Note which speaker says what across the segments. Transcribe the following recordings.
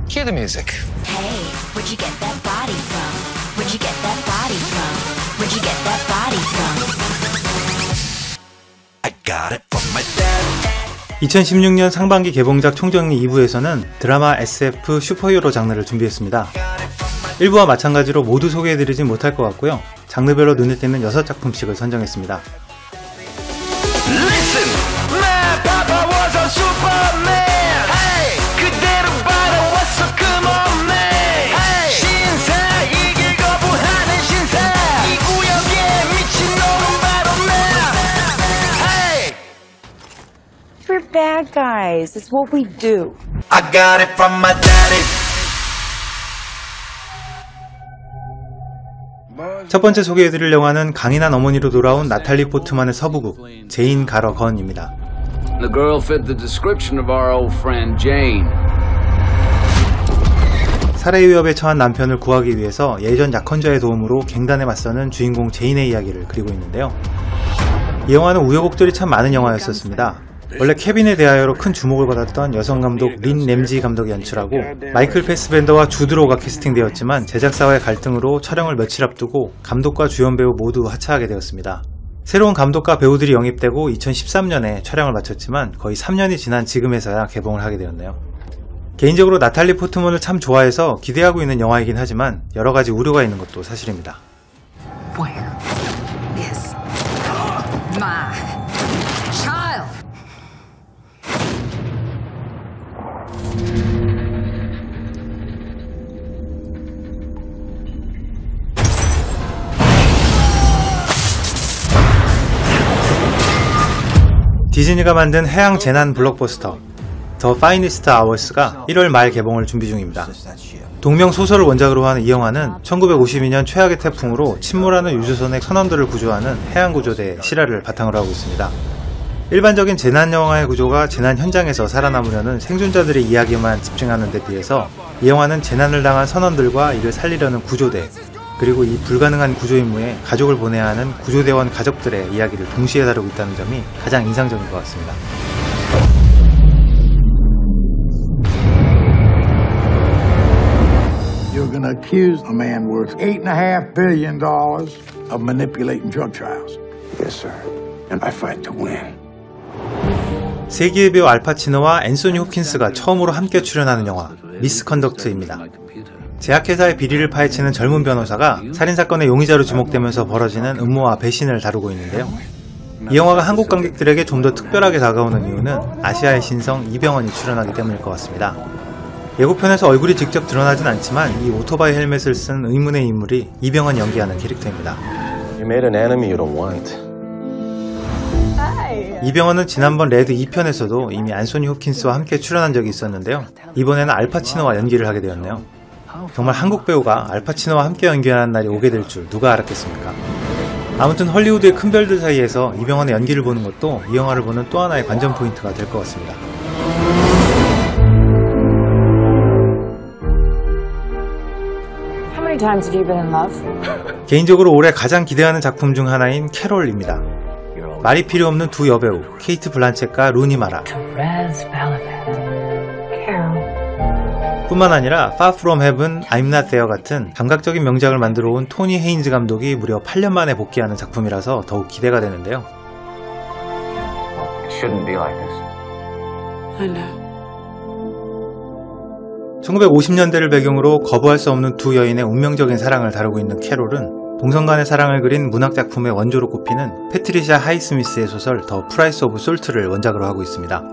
Speaker 1: Cue the music.
Speaker 2: Hey, where'd you get that body from? Where'd you get that body from? Where'd you get that body from? I got it from my dad.
Speaker 3: 2016년 상반기 개봉작 총정리 2부에서는 드라마 SF 슈퍼히어로 장르를 준비했습니다. 1부와 마찬가지로 모두 소개해드리진 못할 것 같고요. 장르별로 눈에 띄는 6작품씩을 선정했습니다.
Speaker 4: Listen, my papa was a superman. Hey, 그대로 바라왔어, come on man. Hey, 신사 이길 거부하는 신사. 이 구역에 미친놈은 바로 나. Hey,
Speaker 5: We're bad guys. It's what we do.
Speaker 4: I got it from my daddy.
Speaker 3: 첫 번째 소개해드릴 영화는 강인한 어머니로 돌아온 나탈리 포트만의 서부극 제인 가러 건입니다.
Speaker 6: The girl fit the description of our old friend Jane.
Speaker 3: 살해 위협에 처한 남편을 구하기 위해서 예전 약혼자의 도움으로 갱단에 맞서는 주인공 제인의 이야기를 그리고 있는데요. 이 영화는 우여곡절이 참 많은 영화였었습니다. 원래 케빈에 대하여로 큰 주목을 받았던 여성 감독 린 램지 감독이 연출하고 마이클 패스벤더와 주드 로가 캐스팅되었지만 제작사와의 갈등으로 촬영을 며칠 앞두고 감독과 주연 배우 모두 하차하게 되었습니다. 새로운 감독과 배우들이 영입되고 2013년에 촬영을 마쳤지만 거의 3년이 지난 지금에서야 개봉을 하게 되었네요. 개인적으로 나탈리 포트먼을 참 좋아해서 기대하고 있는 영화이긴 하지만 여러가지 우려가 있는 것도 사실입니다.
Speaker 7: Where is my child?
Speaker 3: 디즈니가 만든 해양 재난 블록버스터 더 파이니스트 아워스가 1월 말 개봉을 준비 중입니다. 동명 소설을 원작으로 하는 이 영화는 1952년 최악의 태풍으로 침몰하는 유조선의 선원들을 구조하는 해양구조대 실화를 바탕으로 하고 있습니다. 일반적인 재난 영화의 구조가 재난 현장에서 살아남으려는 생존자들의 이야기만 집중하는 데 비해서 이 영화는 재난을 당한 선원들과 이를 살리려는 구조대 그리고 이 불가능한 구조 임무에 가족을 보내야 하는 구조대원 가족들의 이야기를 동시에 다루고 있다는 점이 가장 인상적인 것 같습니다.
Speaker 8: You're going to accuse a man worth $8.5 billion of manipulating drug trials.
Speaker 9: Yes, sir. And I fight to win.
Speaker 3: 세기의 배우 알파치노와 앤소니 호킨스가 처음으로 함께 출연하는 영화 미스컨덕트입니다. 제약회사의 비리를 파헤치는 젊은 변호사가 살인사건의 용의자로 지목되면서 벌어지는 음모와 배신을 다루고 있는데요. 이 영화가 한국 관객들에게 좀 더 특별하게 다가오는 이유는 아시아의 신성 이병헌이 출연하기 때문일 것 같습니다. 예고편에서 얼굴이 직접 드러나진 않지만 이 오토바이 헬멧을 쓴 의문의 인물이 이병헌이 연기하는 캐릭터입니다.
Speaker 9: You made an enemy you don't want.
Speaker 3: 이병헌은 지난번 레드 2편에서도 이미 앤소니 호킨스와 함께 출연한 적이 있었는데요. 이번에는 알파치노와 연기를 하게 되었네요. 정말 한국 배우가 알파치노와 함께 연기하는 날이 오게 될 줄 누가 알았겠습니까? 아무튼 헐리우드의 큰 별들 사이에서 이병헌의 연기를 보는 것도 이 영화를 보는 또 하나의 관전 포인트가 될 것 같습니다.
Speaker 5: How many times have you been in love?
Speaker 3: 개인적으로 올해 가장 기대하는 작품 중 하나인 캐롤입니다. 말이 필요 없는 두 여배우 케이트 블란쳇과 루니 마라 뿐만 아니라 Far From Heaven, I'm Not There 같은 감각적인 명작을 만들어 온 토니 헤인즈 감독이 무려 8년 만에 복귀하는 작품이라서 더욱 기대가 되는데요.
Speaker 9: It shouldn't be like this.
Speaker 5: I know.
Speaker 3: 1950년대를 배경으로 거부할 수 없는 두 여인의 운명적인 사랑을 다루고 있는 캐롤은 동성 간의 사랑을 그린 문학작품의 원조로 꼽히는 패트리샤 하이스미스의 소설 더 프라이스 오브 솔트를 원작으로 하고 있습니다.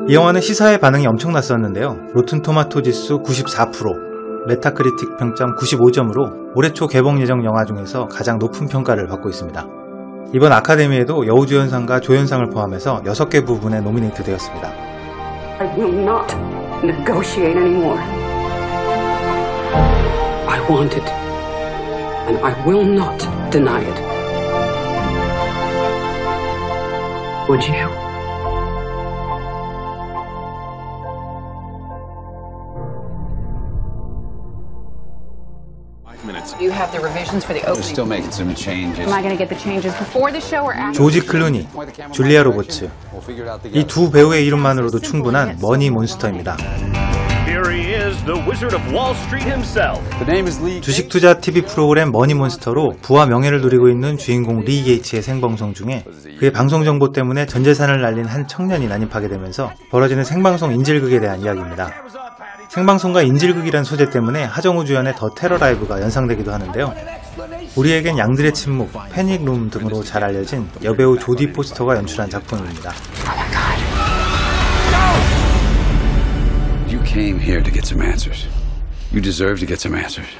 Speaker 3: 이 영화는 시사의 반응이 엄청났었는데요. 로튼 토마토 지수 94%, 메타크리틱 평점 95점으로 올해 초 개봉 예정 영화 중에서 가장 높은 평가를 받고 있습니다. 이번 아카데미에도 여우주연상과 조연상을 포함해서 6개 부분에 노미네이트 되었습니다.
Speaker 10: I will not negotiate anymore. I want it, and I will not deny it. Would you? Do you have the revisions for the
Speaker 6: We're
Speaker 10: opening?
Speaker 6: still making some changes.
Speaker 1: Am I going to get the changes before the show or after?
Speaker 3: 조지 클루니, 줄리아 로버츠. 이 두 배우의 이름만으로도 충분한 머니 몬스터입니다.
Speaker 11: Here he is, the Wizard of Wall Street himself.
Speaker 6: The name is Lee.
Speaker 3: 주식 투자 TV 프로그램 머니몬스터로 부와 명예를 누리고 있는 주인공 리 게이츠의 생방송 중에 그의 방송 정보 때문에 전 재산을 날린 한 청년이 난입하게 되면서 벌어지는 생방송 인질극에 대한 이야기입니다. 생방송과 인질극이란 소재 때문에 하정우 주연의 더 테러 라이브가 연상되기도 하는데요. 우리에겐 양들의 침묵, 패닉룸 등으로 잘 알려진 여배우 조디 포스터가 연출한 작품입니다.
Speaker 6: You came here to get some answers. You deserve to get some answers.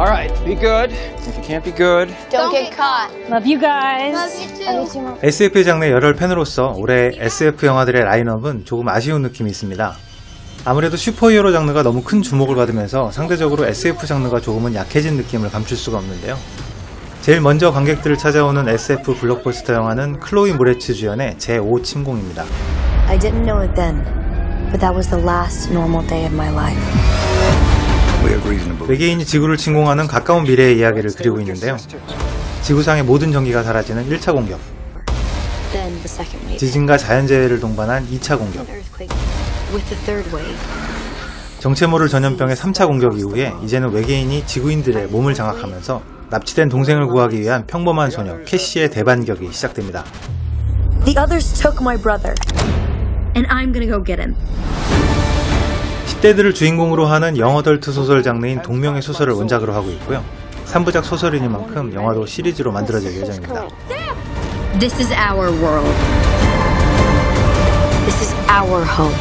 Speaker 12: All right, be good. If you can't be good,
Speaker 13: don't get caught.
Speaker 1: Love you guys.
Speaker 13: Love you too.
Speaker 3: SF 장르 열혈 팬으로서 올해 SF 영화들의 라인업은 조금 아쉬운 느낌이 있습니다. 아무래도 슈퍼히어로 장르가 너무 큰 주목을 받으면서 상대적으로 SF 장르가 조금은 약해진 느낌을 감출 수가 없는데요. 제일 먼저 관객들을 찾아오는 SF 블록버스터 영화는 클로이 모레츠 주연의 제5 침공입니다.
Speaker 2: I didn't know it then, but that was the last normal day of my life.
Speaker 3: 외계인이 지구를 침공하는 가까운 미래의 이야기를 그리고 있는데요. 지구상의 모든 전기가 사라지는 1차 공격,
Speaker 2: Then the second wave.
Speaker 3: 지진과 자연재해를 동반한 2차 공격,
Speaker 2: Earthquake with the third wave.
Speaker 3: 정체 모를 전염병의 3차 공격 이후에 이제는 외계인이 지구인들의 몸을 장악하면서 납치된 동생을 구하기 위한 평범한 소녀 캐시의 대반격이 시작됩니다.
Speaker 2: The others took my brother, and I'm gonna go get him.
Speaker 3: 10대들을 주인공으로 하는 영어덜트 소설 장르인 동명의 소설을 원작으로 하고 있고요. 3부작 소설이니만큼 영화도 시리즈로 만들어질 예정입니다.
Speaker 2: This is our world. This is our home.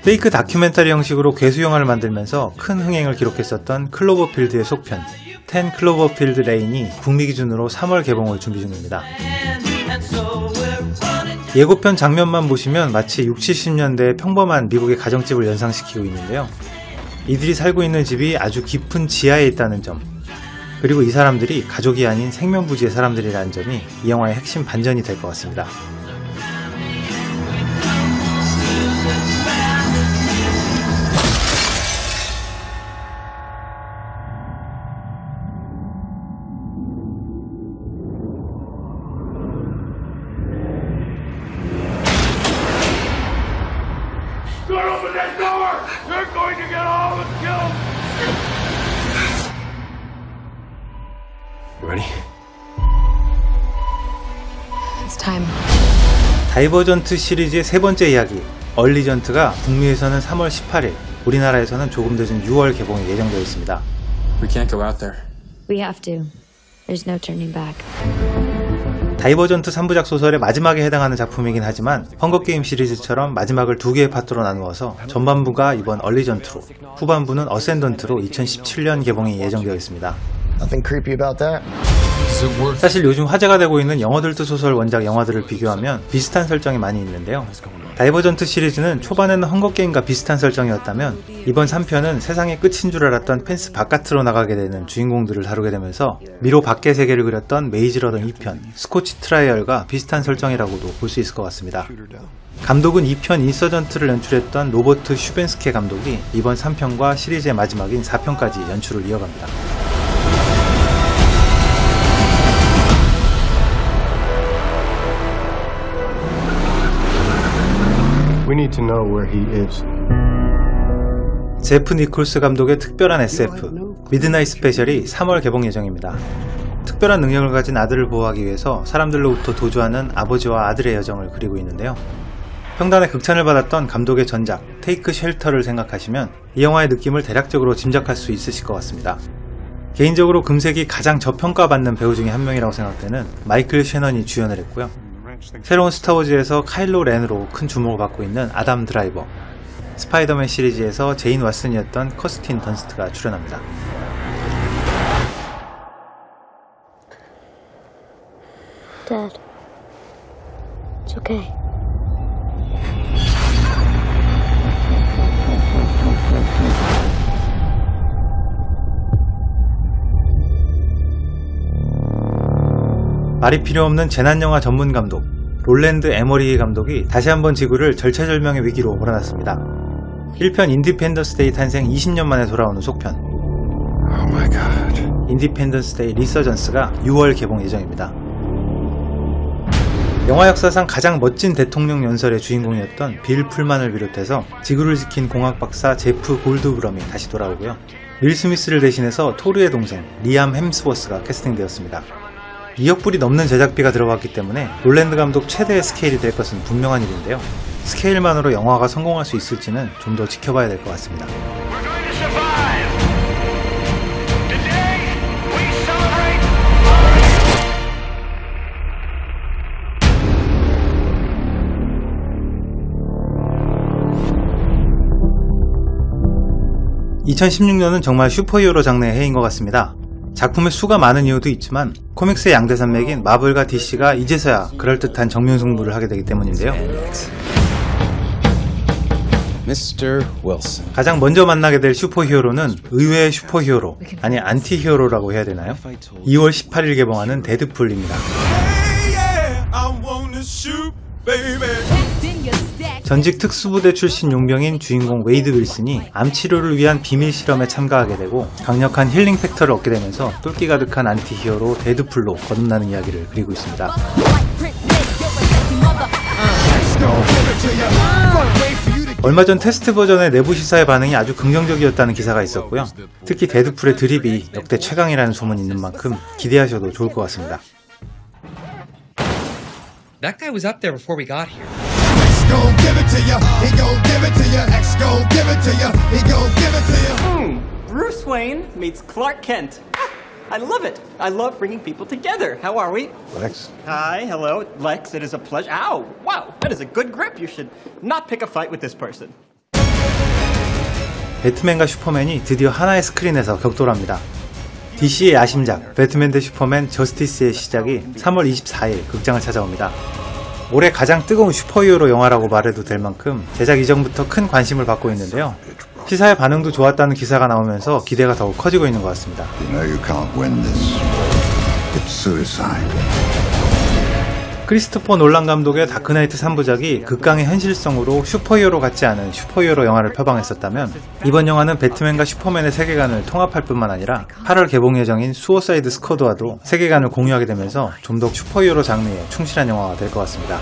Speaker 3: 페이크 다큐멘터리 형식으로 괴수 영화를 만들면서 큰 흥행을 기록했었던 클로버필드의 속편 10 클로버필드 레인이 북미 기준으로 3월 개봉을 준비 중입니다. 예고편 장면만 보시면 마치 60, 70년대의 평범한 미국의 가정집을 연상시키고 있는데요. 이들이 살고 있는 집이 아주 깊은 지하에 있다는 점, 그리고 이 사람들이 가족이 아닌 생면부지의 사람들이라는 점이 이 영화의 핵심 반전이 될 것 같습니다.
Speaker 11: Don't open that door! They're going to get all of us killed!
Speaker 9: You ready?
Speaker 2: It's time.
Speaker 3: 다이버전트 시리즈의 세 번째 이야기 얼리전트가 북미에서는 3월 18일, 우리나라에서는 조금 늦은 6월 개봉이 예정되어 있습니다.
Speaker 9: We can't go out there.
Speaker 2: We have to. There's no turning back.
Speaker 3: 다이버전트 3부작 소설의 마지막에 해당하는 작품이긴 하지만 헝거게임 시리즈처럼 마지막을 두 개의 파트로 나누어서 전반부가 이번 얼리전트로, 후반부는 어센던트로 2017년 개봉이 예정되어 있습니다.
Speaker 14: Nothing creepy about that.
Speaker 3: 사실 요즘 화제가 되고 있는 영어덜트 소설 원작 영화들을 비교하면 비슷한 설정이 많이 있는데요. 다이버전트 시리즈는 초반에는 헝거게임과 비슷한 설정이었다면 이번 3편은 세상의 끝인 줄 알았던 펜스 바깥으로 나가게 되는 주인공들을 다루게 되면서 미로 밖의 세계를 그렸던 메이즈 러너 2편 스코치 트라이얼과 비슷한 설정이라고도 볼 수 있을 것 같습니다. 감독은 2편 인서전트를 연출했던 로버트 슈벤스케 감독이 이번 3편과 시리즈의 마지막인 4편까지 연출을 이어갑니다.
Speaker 9: We need to know where he is.
Speaker 3: 제프 니콜스 감독의 특별한 SF 미드나잇 스페셜이 3월 개봉 예정입니다. 특별한 능력을 가진 아들을 보호하기 위해서 사람들로부터 도주하는 아버지와 아들의 여정을 그리고 있는데요. 평단의 극찬을 받았던 감독의 전작 테이크 쉘터를 생각하시면 이 영화의 느낌을 대략적으로 짐작할 수 있으실 것 같습니다. 개인적으로 금세기 가장 저평가받는 배우 중에 한 명이라고 생각되는 마이클 셰넌이 주연을 했고요. 새로운 스타워즈에서 카일로 렌으로 큰 주목을 받고 있는 아담 드라이버, 스파이더맨 시리즈에서 제인 왓슨이었던 커스틴 던스트가 출연합니다.
Speaker 2: Dad. It's okay.
Speaker 3: 말이 필요 없는 재난영화 전문 감독 롤랜드 에머리 감독이 다시 한번 지구를 절체절명의 위기로 몰아놨습니다. 1편 인디펜던스 데이 탄생 20년 만에 돌아오는 속편 인디펜던스 데이 리서전스가 6월 개봉 예정입니다. 영화 역사상 가장 멋진 대통령 연설의 주인공이었던 빌 풀만을 비롯해서 지구를 지킨 공학 박사 제프 골드브럼이 다시 돌아오고요. 윌 스미스를 대신해서 토르의 동생 리암 햄스워스가 캐스팅되었습니다. 2억 불이 넘는 제작비가 들어갔기 때문에 롤랜드 감독 최대의 스케일이 될 것은 분명한 일인데요. 스케일만으로 영화가 성공할 수 있을지는 좀 더 지켜봐야 될 것 같습니다. 2016년은 정말 슈퍼히어로 장르의 해인 것 같습니다. 작품의 수가 많은 이유도 있지만 코믹스의 양대 산맥인 마블과 DC가 이제서야 그럴듯한 정면 승부를 하게 되기 때문인데요. 가장 먼저 만나게 될 슈퍼히어로는 의외의 슈퍼히어로, 아니 안티히어로라고 해야 되나요? 2월 18일 개봉하는 데드풀입니다. 전직 특수부대 출신 용병인 주인공 웨이드 윌슨이 암 치료를 위한 비밀 실험에 참가하게 되고 강력한 힐링 팩터를 얻게 되면서 똘끼 가득한 안티히어로 데드풀로 거듭나는 이야기를 그리고 있습니다. 얼마 전 테스트 버전의 내부 시사의 반응이 아주 긍정적이었다는 기사가 있었고요. 특히 데드풀의 드립이 역대 최강이라는 소문이 있는 만큼 기대하셔도 좋을 것 같습니다.
Speaker 15: That guy was up there before we got here.
Speaker 16: Gon' give it to ya, he gon' give it to ya, X gon' give it to ya, he gon' give it to ya.
Speaker 17: Bruce Wayne meets Clark Kent. I love it. I love bringing people together. How are we?
Speaker 16: Lex.
Speaker 17: Hi, hello, Lex. It is a pleasure. Ow, wow, that is a good grip. You should not pick a fight with this person.
Speaker 3: 배트맨과 슈퍼맨이 드디어 하나의 스크린에서 격돌합니다. DC의 야심작 배트맨 대 슈퍼맨 저스티스의 시작이 3월 24일 극장을 찾아옵니다. 올해 가장 뜨거운 슈퍼히어로 영화라고 말해도 될 만큼 제작 이전부터 큰 관심을 받고 있는데요. 시사의 반응도 좋았다는 기사가 나오면서 기대가 더욱 커지고 있는 것 같습니다. 크리스토퍼 놀란 감독의 다크나이트 3부작이 극강의 현실성으로 슈퍼히어로 같지 않은 슈퍼히어로 영화를 표방했었다면 이번 영화는 배트맨과 슈퍼맨의 세계관을 통합할 뿐만 아니라 8월 개봉 예정인 수어사이드 스쿼드와도 세계관을 공유하게 되면서 좀 더 슈퍼히어로 장르에 충실한 영화가 될 것 같습니다.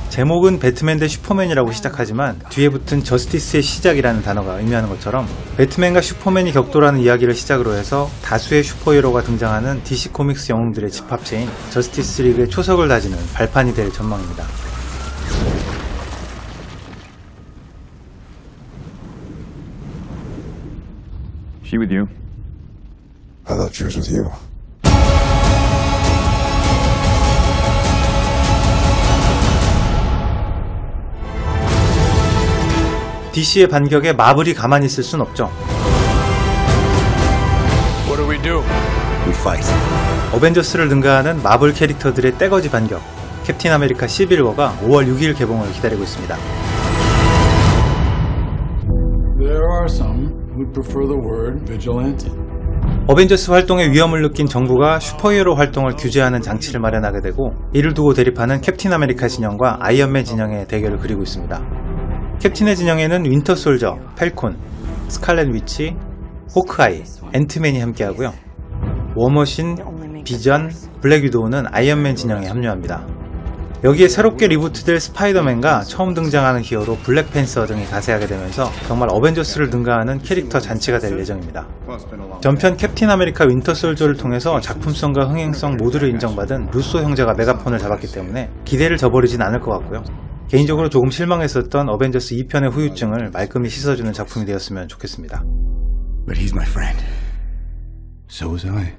Speaker 3: 제목은 배트맨 대 슈퍼맨이라고 시작하지만 뒤에 붙은 저스티스의 시작이라는 단어가 의미하는 것처럼 배트맨과 슈퍼맨이 격돌하는 이야기를 시작으로 해서 다수의 슈퍼히어로가 등장하는 DC 코믹스 영웅들의 집합체인 저스티스 리그의 초석을 다지는 발판이 될 전망입니다.
Speaker 18: She with you?
Speaker 16: I thought she was with you.
Speaker 3: DC의 반격에 마블이 가만히 있을 순 없죠.
Speaker 11: What do we do?
Speaker 16: We fight.
Speaker 3: 어벤져스를 능가하는 마블 캐릭터들의 떼거지 반격 캡틴 아메리카 시빌워가 5월 6일 개봉을 기다리고 있습니다.
Speaker 8: There are some who prefer the word vigilante.
Speaker 3: 어벤져스 활동에 위험을 느낀 정부가 슈퍼히어로 활동을 규제하는 장치를 마련하게 되고 이를 두고 대립하는 캡틴 아메리카 진영과 아이언맨 진영의 대결을 그리고 있습니다. 캡틴의 진영에는 윈터 솔저, 펠콘, 스칼렛 위치, 호크아이, 앤트맨이 함께하고요. 워머신, 비전, 블랙 위도우는 아이언맨 진영에 합류합니다. 여기에 새롭게 리부트될 스파이더맨과 처음 등장하는 히어로 블랙팬서 등이 가세하게 되면서 정말 어벤져스를 능가하는 캐릭터 잔치가 될 예정입니다. 전편 캡틴 아메리카 윈터 솔저를 통해서 작품성과 흥행성 모두를 인정받은 루소 형제가 메가폰을 잡았기 때문에 기대를 저버리진 않을 것 같고요. 개인적으로 조금 실망했었던 어벤져스 2편의 후유증을 말끔히 씻어주는 작품이 되었으면 좋겠습니다.
Speaker 16: But he's my friend. So was I.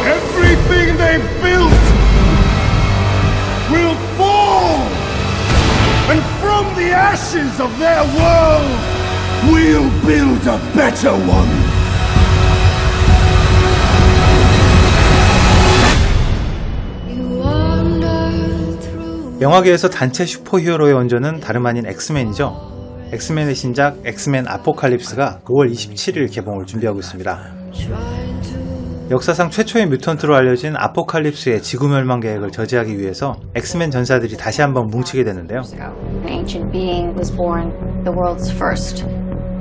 Speaker 11: Everything they built will fall, and from the ashes of their world
Speaker 16: We'll build a better one.
Speaker 3: 영화계에서 단체 슈퍼히어로의 원조는 다름 아닌 엑스맨이죠. 엑스맨의 신작 엑스맨 아포칼립스가 9월 27일 개봉을 준비하고 있습니다. 역사상 최초의 뮤턴트로 알려진 아포칼립스의 지구 멸망 계획을 저지하기 위해서 엑스맨 전사들이 다시 한번 뭉치게 되는데요.
Speaker 13: An ancient being was born, the world's first.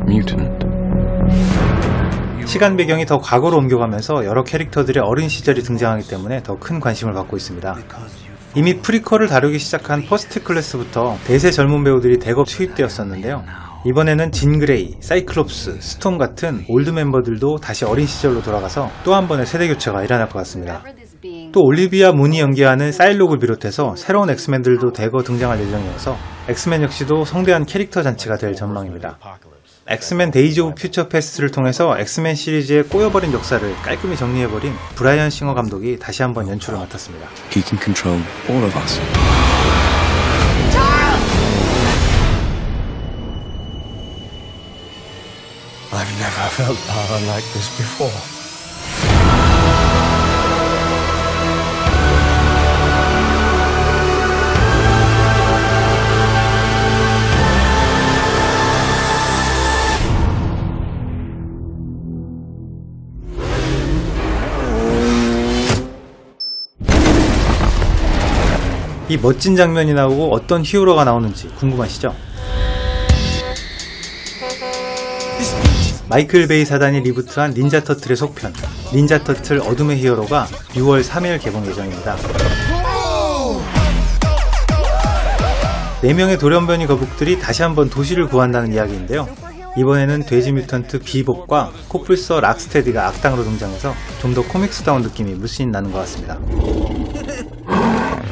Speaker 9: Mutant.
Speaker 3: 시간 배경이 더 과거로 옮겨가면서 여러 캐릭터들의 어린 시절이 등장하기 때문에 더 큰 관심을 받고 있습니다. 이미 프리퀄을 다루기 시작한 퍼스트 클래스부터 대세 젊은 배우들이 대거 투입되었었는데요. 이번에는 진 그레이, 사이클롭스, 스톰 같은 올드 멤버들도 다시 어린 시절로 돌아가서 또 한 번의 세대 교체가 일어날 것 같습니다. 또 올리비아 문이 연기하는 사일록을 비롯해서 새로운 엑스맨들도 대거 등장할 예정이어서 엑스맨 역시도 성대한 캐릭터 잔치가 될 전망입니다. 엑스맨 데이즈 오브 퓨처 패스트를 통해서 엑스맨 시리즈의 꼬여버린 역사를 깔끔히 정리해버린 브라이언 싱어 감독이 다시 한번 연출을 맡았습니다.
Speaker 9: He can control all of us.
Speaker 16: I've never felt power like this before.
Speaker 3: 이 멋진 장면이 나오고 어떤 히어로가 나오는지 궁금하시죠? 마이클 베이 사단이 리부트한 닌자 터틀의 속편 닌자 터틀 어둠의 히어로가 6월 3일 개봉 예정입니다. 4명의 돌연변이 거북들이 다시 한번 도시를 구한다는 이야기인데요. 이번에는 돼지 뮤턴트 비복과 코뿔소 락스테디가 악당으로 등장해서 좀 더 코믹스다운 느낌이 물씬 나는 것 같습니다.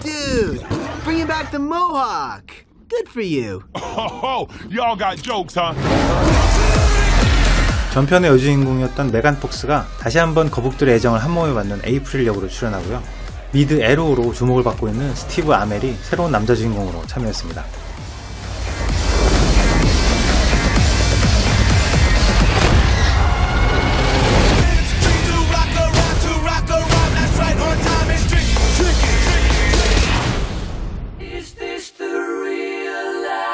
Speaker 19: Dude, bringing back the mohawk. Good for you.
Speaker 11: Oh, y'all got jokes, huh?
Speaker 3: 전편의 여주인공이었던 메간 폭스가 다시 한번 거북들의 애정을 한몸에 받는 에이프릴 역으로 출연하고요. 미드 에로우로 주목을 받고 있는 스티브 아멜이 새로운 남자 주인공으로 참여했습니다.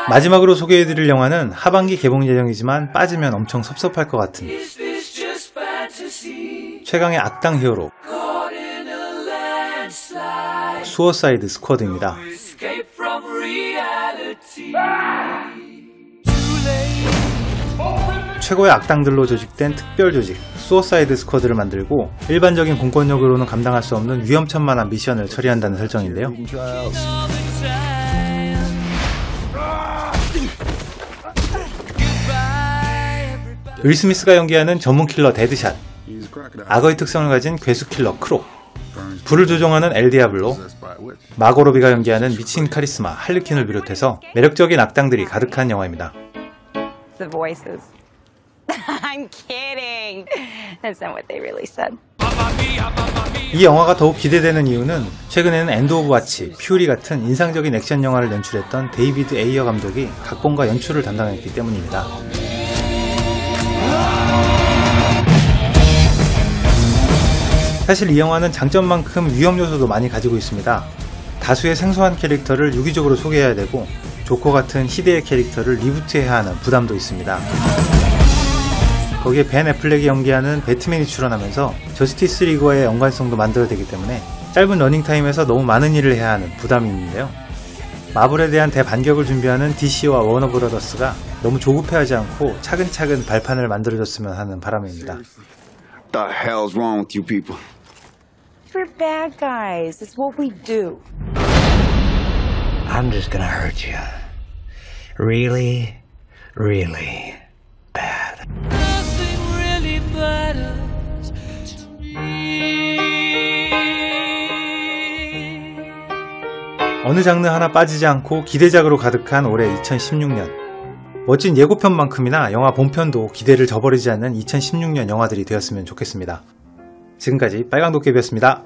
Speaker 3: 마지막으로 소개해드릴 영화는 하반기 개봉 예정이지만 빠지면 엄청 섭섭할 것 같은 최강의 악당 히어로 수어사이드 스쿼드입니다. 최고의 악당들로 조직된 특별 조직 수어사이드 스쿼드를 만들고 일반적인 공권력으로는 감당할 수 없는 위험천만한 미션을 처리한다는 설정인데요. 윌 스미스가 연기하는 전문 킬러 데드샷, 악어의 특성을 가진 괴수 킬러 크로, 불을 조종하는 엘 디아블로, 마고 로비가 연기하는 미친 카리스마 할리퀸을 비롯해서 매력적인 악당들이 가득한 영화입니다.
Speaker 5: The voices. I'm kidding. That's not what they really said.
Speaker 3: 이 영화가 더욱 기대되는 이유는 최근에는 엔드 오브 와치, 퓨리 같은 인상적인 액션 영화를 연출했던 데이비드 에이어 감독이 각본과 연출을 담당했기 때문입니다. 사실 이 영화는 장점만큼 위험 요소도 많이 가지고 있습니다. 다수의 생소한 캐릭터를 유기적으로 소개해야 되고 조커 같은 희대의 캐릭터를 리부트해야 하는 부담도 있습니다. 거기에 벤 애플렉이 연기하는 배트맨이 출연하면서 저스티스 리그와의 연관성도 만들어야 되기 때문에 짧은 러닝타임에서 너무 많은 일을 해야 하는 부담이 있는데요. 마블에 대한 대반격을 준비하는 DC와 워너브라더스가 너무 조급해하지 않고 차근차근 발판을 만들어줬으면 하는 바람입니다.
Speaker 20: What the hell's wrong with you people?
Speaker 5: We're bad guys. It's what we do.
Speaker 19: I'm just gonna hurt you. Really, really bad.
Speaker 4: Nothing really matters to me.
Speaker 3: 어느 장르 하나 빠지지 않고 기대작으로 가득한 올해 2016년. 멋진 예고편만큼이나 영화 본편도 기대를 저버리지 않는 2016년 영화들이 되었으면 좋겠습니다. 지금까지 빨강도깨비였습니다.